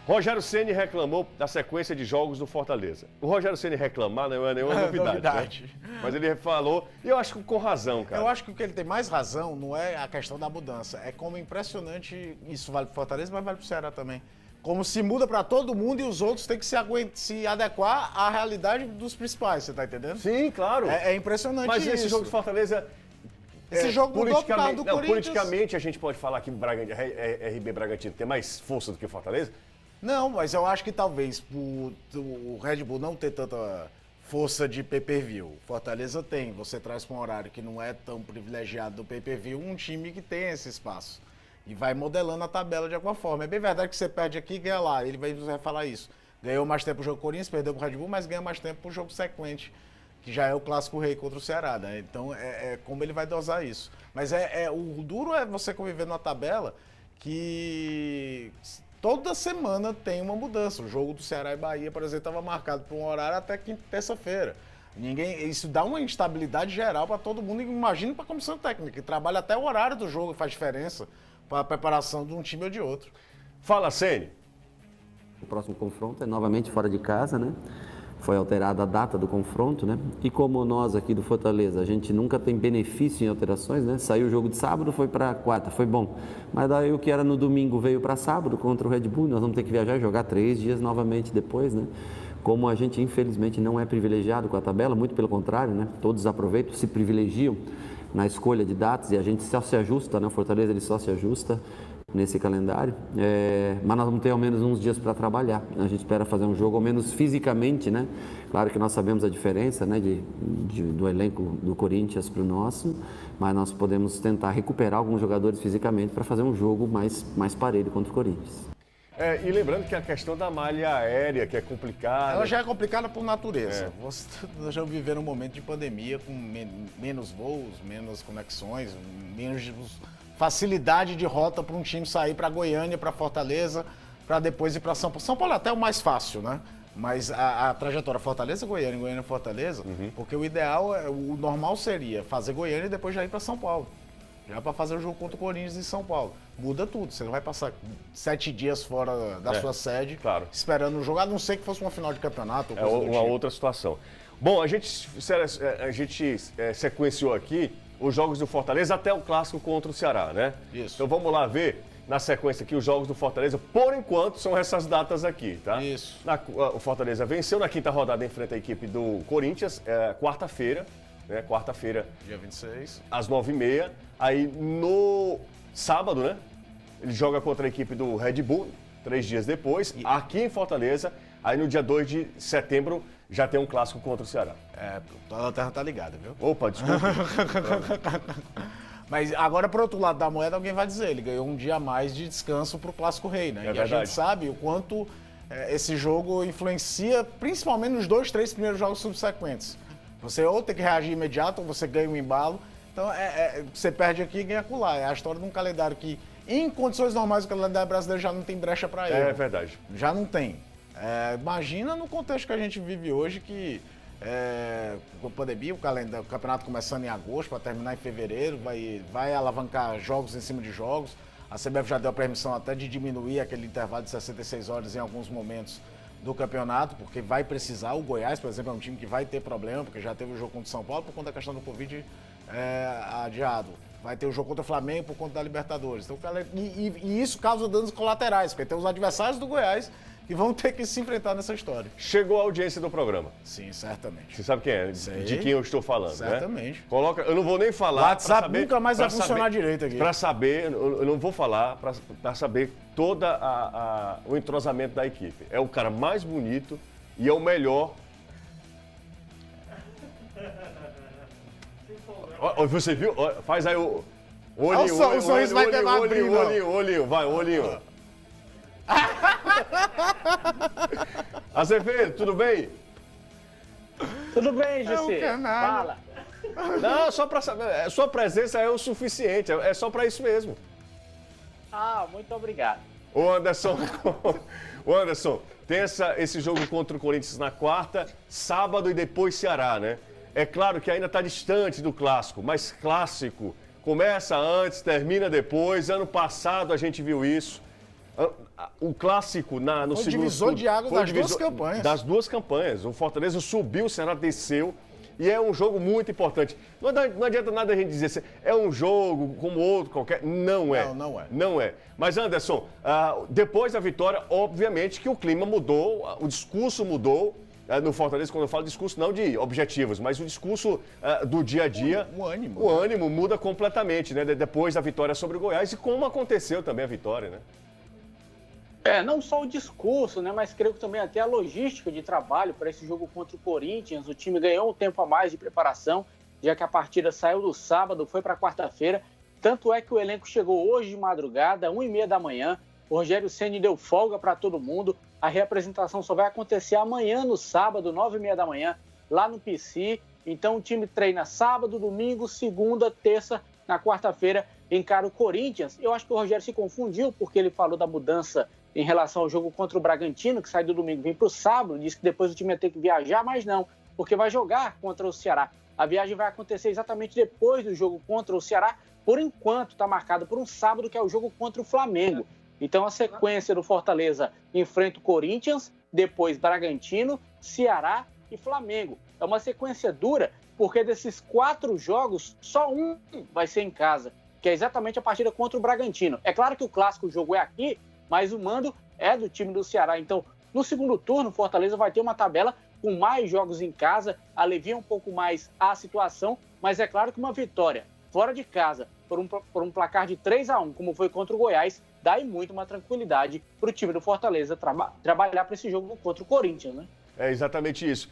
Rogério Ceni reclamou da sequência de jogos do Fortaleza. O Rogério Ceni reclamar não é nenhuma novidade. Né? Mas ele falou, e eu acho que com razão, cara. Eu acho que o que ele tem mais razão não é a questão da mudança. É como impressionante, isso vale pro Fortaleza, mas vale pro Ceará também. Como se muda para todo mundo e os outros têm que se adequar à realidade dos principais, você tá entendendo? Sim, claro. É impressionante mas isso. Mas esse jogo do Fortaleza... Esse jogo mudou por causa do Corinthians. Politicamente, a gente pode falar que o RB Bragantino tem mais força do que o Fortaleza? Não, mas eu acho que talvez o Red Bull não ter tanta força de pay-per-view. Fortaleza tem. Você traz para um horário que não é tão privilegiado do pay-per-view um time que tem esse espaço. E vai modelando a tabela de alguma forma. É bem verdade que você perde aqui e ganha lá. Ele vai falar isso. Ganhou mais tempo o jogo Corinthians, perdeu pro Red Bull, mas ganha mais tempo pro jogo sequente, que já é o Clássico Rei contra o Ceará, né? Então, é como ele vai dosar isso. Mas o duro é você conviver numa tabela que toda semana tem uma mudança. O jogo do Ceará e Bahia, por exemplo, estava marcado para um horário até terça-feira. Isso dá uma instabilidade geral para todo mundo, imagina para a comissão técnica, que trabalha até o horário do jogo, faz diferença para a preparação de um time ou de outro. Fala, Ceni. O próximo confronto é novamente fora de casa, né? Foi alterada a data do confronto, né? E como nós aqui do Fortaleza, a gente nunca tem benefício em alterações, né? Saiu o jogo de sábado, foi para quarta, foi bom. Mas daí o que era no domingo veio para sábado contra o Red Bull, nós vamos ter que viajar e jogar 3 dias novamente depois, né? Como a gente infelizmente não é privilegiado com a tabela, muito pelo contrário, né? Todos aproveitam, se privilegiam na escolha de datas e a gente só se ajusta, né? O Fortaleza ele só se ajusta nesse calendário, mas nós vamos ter ao menos uns dias para trabalhar. A gente espera fazer um jogo ao menos fisicamente, né? Claro que nós sabemos a diferença, né, do elenco do Corinthians para o nosso, mas nós podemos tentar recuperar alguns jogadores fisicamente para fazer um jogo mais parelho contra o Corinthians. E lembrando que a questão da malha aérea, que é complicada... Ela já é complicada por natureza. Nós já vivemos um momento de pandemia com menos voos, menos conexões, menos facilidade de rota para um time sair para Goiânia, para Fortaleza, para depois ir para São Paulo. São Paulo é até o mais fácil, né? Mas a trajetória Fortaleza-Goiânia, Goiânia-Fortaleza, porque o ideal, o normal seria fazer Goiânia e depois já ir para São Paulo. Já para fazer o jogo contra o Corinthians em São Paulo. Muda tudo, você não vai passar 7 dias fora da sua sede, claro, esperando o jogo, a não ser que fosse uma final de campeonato. Ou coisa uma outra situação. Bom, a gente sequenciou aqui os jogos do Fortaleza até o clássico contra o Ceará, né? Isso. Então vamos lá ver na sequência aqui os jogos do Fortaleza. Por enquanto são essas datas aqui, tá? Isso. O Fortaleza venceu na quinta rodada, enfrenta a equipe do Corinthians, quarta-feira, né? Quarta-feira, dia 26, às 9h30. Aí no sábado, né? Ele joga contra a equipe do Red Bull, 3 dias depois, aqui em Fortaleza. Aí no dia 2 de setembro já tem um clássico contra o Ceará. Toda a terra tá ligada, viu? Opa, desculpa. Mas agora, por outro lado da moeda, alguém vai dizer, ele ganhou um dia a mais de descanso pro Clássico Rei, né? Verdade. A gente sabe o quanto esse jogo influencia, principalmente nos 2, 3 primeiros jogos subsequentes. Você ou tem que reagir imediato, ou você ganha um embalo. Então, você perde aqui e ganha acolá. É a história de um calendário que, em condições normais, o calendário brasileiro já não tem brecha para ele. É verdade. Já não tem. Imagina no contexto que a gente vive hoje, que com a pandemia, o campeonato começando em agosto para terminar em fevereiro, vai alavancar jogos em cima de jogos. A CBF já deu a permissão até de diminuir aquele intervalo de 66 horas em alguns momentos do campeonato, porque vai precisar. O Goiás, por exemplo, é um time que vai ter problema, porque já teve o jogo contra o São Paulo por conta da questão do Covid adiado. Vai ter o jogo contra o Flamengo por conta da Libertadores. Então, e isso causa danos colaterais, porque tem os adversários do Goiás que vão ter que se enfrentar nessa história. Chegou a audiência do programa. Sim, certamente. Você sabe quem é? Sei. De quem eu estou falando, certamente. Né? Coloca, eu não vou nem falar. O WhatsApp nunca mais vai funcionar direito aqui. Para saber, eu não vou falar, para saber todo o entrosamento da equipe. É o cara mais bonito e é o melhor. Você viu? Faz aí o olhinho. O sorriso vai quebrar olhinho, vai, olhinho. Azevedo, tudo bem? Tudo bem, Jussi. Fala. Não, só para saber, sua presença é o suficiente, é só para isso mesmo. Muito obrigado. Ô Anderson, tem esse jogo contra o Corinthians na quarta, sábado e depois Ceará, né? É claro que ainda está distante do clássico, mas clássico começa antes, termina depois. Ano passado a gente viu isso. O clássico no Foi segundo divisor turno, de águas foi das duas campanhas. Das duas campanhas. O Fortaleza subiu, o Ceará desceu. E é um jogo muito importante. Não adianta nada a gente dizer assim, é um jogo como outro qualquer. Não é. Não é. Não é. Mas, Anderson, depois da vitória, obviamente que o clima mudou, o discurso mudou. No Fortaleza, quando eu falo discurso, não de objetivos, mas o discurso do dia a dia. O ânimo. O ânimo muda completamente, né? Depois da vitória sobre o Goiás e como aconteceu também a vitória, né? Não só o discurso, né, mas creio que também até a logística de trabalho para esse jogo contra o Corinthians. O time ganhou um tempo a mais de preparação, já que a partida saiu do sábado, foi para quarta-feira. Tanto é que o elenco chegou hoje de madrugada, 1h30 da manhã. O Rogério Ceni deu folga para todo mundo. A reapresentação só vai acontecer amanhã, no sábado, 9h30 da manhã, lá no PC. Então o time treina sábado, domingo, segunda, terça, na quarta-feira encara o Corinthians. Eu acho que o Rogério se confundiu porque ele falou da mudança em relação ao jogo contra o Bragantino, que sai do domingo e vem para o sábado. Disse que depois o time ia ter que viajar, mas não, porque vai jogar contra o Ceará. A viagem vai acontecer exatamente depois do jogo contra o Ceará. Por enquanto, está marcado por um sábado, que é o jogo contra o Flamengo. Então, a sequência do Fortaleza enfrenta o Corinthians, depois Bragantino, Ceará e Flamengo. É uma sequência dura, porque desses 4 jogos, só um vai ser em casa, que é exatamente a partida contra o Bragantino. É claro que o clássico jogo é aqui, mas o mando é do time do Ceará. Então, no segundo turno, o Fortaleza vai ter uma tabela com mais jogos em casa, alivia um pouco mais a situação, mas é claro que uma vitória fora de casa, por um placar de 3-1, como foi contra o Goiás, dá aí muito uma tranquilidade para o time do Fortaleza trabalhar para esse jogo contra o Corinthians, né? É exatamente isso.